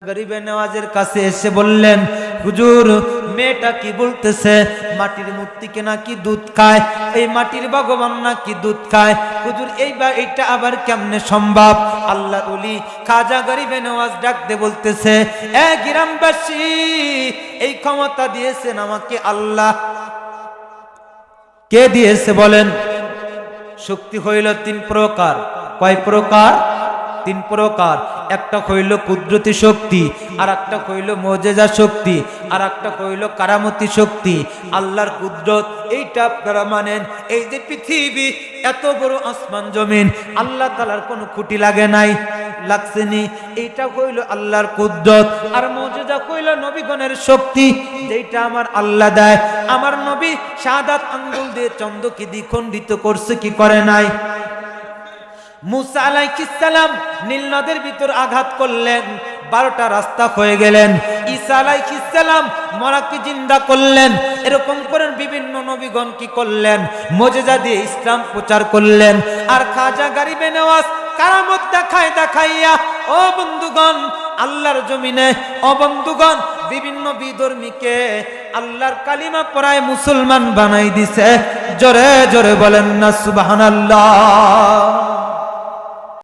গরিবে নওয়াজের কাছে এসে বললেন, হুজুর মেয়েটা কি বলতেছে মাটির মূর্তিকে নাকি দুধ খায়, এই মাটির ভগবান নাকি দুধ খায়। হুজুর এইটা আবার কেমনে সম্ভব? আল্লাহর ওলি খাজা গরিবে নওয়াজ ডাক দিয়ে বলতেছে, এ গ্রামবাসী, এই ক্ষমতা দিয়েছেন আমাকে আল্লাহ। কে দিয়েছে বলেন? শক্তি হইল তিন প্রকার। কয় প্রকার? তিন প্রকার। একটা হইল কুদরতি শক্তি, আর একটা হইল মুজিজা শক্তি, আর একটা হইল কারামতি শক্তি। আল্লাহর কুদরত এইটা আপনারা মানেন। এই যে পৃথিবী এত বড় আসমান জমিন, আল্লাহ তাআলার কোনো খুঁটি লাগে নাই, লাগছেনি। এইটা হইল আল্লাহর কুদরত। আর মুজিজা হইল নবীগণের শক্তি, যেটা আমার আল্লাহ দেয়। আমার নবী শাহাদাত আঙ্গুল দিয়ে চন্দ্রকে দ্বিখণ্ডিত করছে কি করে নাই? মুসা আলাইহিস সালাম নীল নদের ভিতর আঘাত করলেন, 12টা রাস্তা হয়ে গেলেন। ঈসা আলাইহিস সালাম মরাকে জিন্দা করলেন। এরকম করে বিভিন্ন নবীগণ কি করলেন? মুজিজা দিয়ে ইসলাম প্রচার করলেন। আর খাজা গরিবে নওয়াজ কারামত দেখাইয়া, ও বন্ধুগণ আল্লাহর জমিনে, ও বন্ধুগণ বিভিন্ন বিধর্মীকে আল্লাহর কালিমা পড়ায় মুসলমান বানাই দিছে। জোরে জোরে বলেন না সুবহানাল্লাহ।